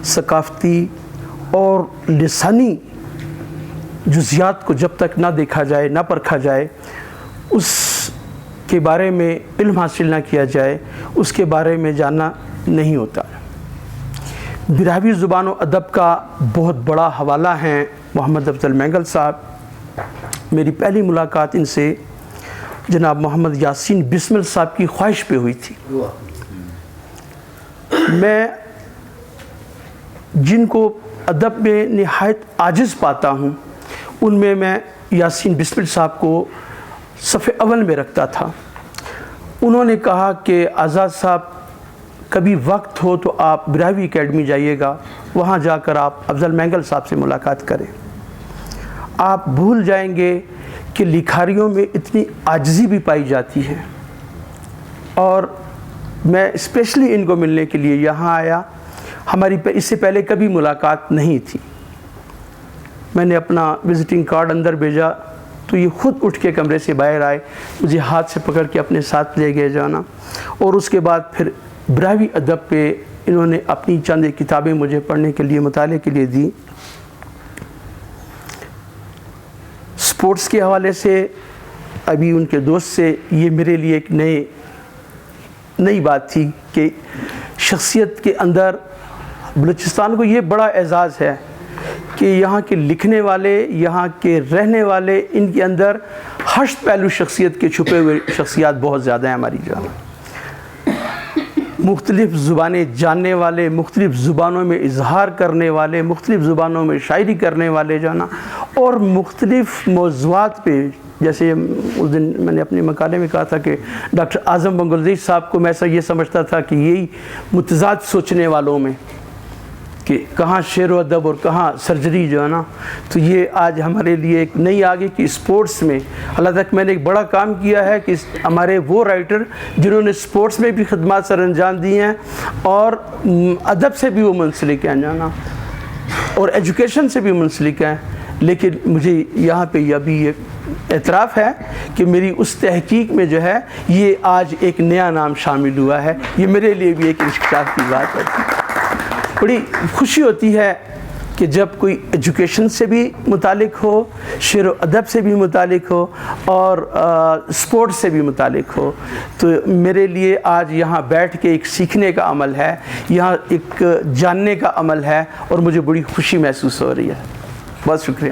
ثقافتی اور لسانی جزیات کو جب تک نہ دیکھا جائے، نہ پرکھا جائے، اس کے بارے میں علم حاصل نہ کیا جائے، اس کے بارے میں جاننا نہیں ہوتا۔ براہوی زبان و ادب کا بہت بڑا حوالہ ہیں محمد افضل مینگل صاحب۔ میری پہلی ملاقات ان سے جناب محمد یاسین بسمل صاحب کی خواہش پہ ہوئی تھی۔ میں جن کو ادب میں نہایت عاجز پاتا ہوں، ان میں یاسین بسمل صاحب کو صف اول میں رکھتا تھا۔ انہوں نے کہا کہ آزاد صاحب کبھی وقت ہو تو آپ براہوی اکیڈمی جائیے گا، وہاں جا کر آپ افضل مینگل صاحب سے ملاقات کریں۔ آپ بھول جائیں گے کہ لکھاریوں میں اتنی عاجزی بھی پائی جاتی ہے۔ اور میں اسپیشلی ان کو ملنے کے لیے یہاں آیا، ہماری اس سے پہلے کبھی ملاقات نہیں تھی۔ میں نے اپنا وزٹنگ کارڈ اندر بھیجا تو یہ خود اٹھ کے کمرے سے باہر آئے، مجھے ہاتھ سے پکڑ کے اپنے ساتھ لے گئے جانا، اور اس کے بعد پھر براہوی ادب پہ انہوں نے اپنی چند کتابیں مجھے پڑھنے کے لیے، مطالعے کے لیے دی۔ سپورٹس کے حوالے سے ابھی ان کے دوست سے یہ میرے لیے ایک نئی بات تھی کہ شخصیت کے اندر بلوچستان کو یہ بڑا اعزاز ہے کہ یہاں کے لکھنے والے، یہاں کے رہنے والے، ان کے اندر ہشت پہلو شخصیت کے چھپے ہوئے شخصیات بہت زیادہ ہیں ہماری جگہ۔ مختلف زبانیں جاننے والے، مختلف زبانوں میں اظہار کرنے والے، مختلف زبانوں میں شاعری کرنے والے جانا، اور مختلف موضوعات پہ، جیسے اس دن میں نے اپنے مقالے میں کہا تھا کہ ڈاکٹر اعظم بنگلدیش صاحب کو میں ایسا یہ سمجھتا تھا کہ یہی متضاد سوچنے والوں میں، کہ کہاں شعر و ادب اور کہاں سرجری جو ہے نا، تو یہ آج ہمارے لیے ایک نئی آگے کی اسپورٹس میں اللہ تک میں نے ایک بڑا کام کیا ہے کہ ہمارے وہ رائٹر جنہوں نے اسپورٹس میں بھی خدمات سر انجام دی ہیں اور ادب سے بھی وہ منسلک ہیں جانا، اور ایجوکیشن سے بھی منسلک ہیں، لیکن مجھے یہاں پہ یہ بھی ایک اعتراف ہے کہ میری اس تحقیق میں جو ہے یہ آج ایک نیا نام شامل ہوا ہے۔ یہ میرے لیے بھی ایک انکشاف کی بات ہے۔ بڑی خوشی ہوتی ہے کہ جب کوئی ایجوکیشن سے بھی متعلق ہو، شعر و ادب سے بھی متعلق ہو، اور اسپورٹ سے بھی متعلق ہو، تو میرے لیے آج یہاں بیٹھ کے ایک سیکھنے کا عمل ہے، یہاں ایک جاننے کا عمل ہے، اور مجھے بڑی خوشی محسوس ہو رہی ہے۔ بہت شکریہ۔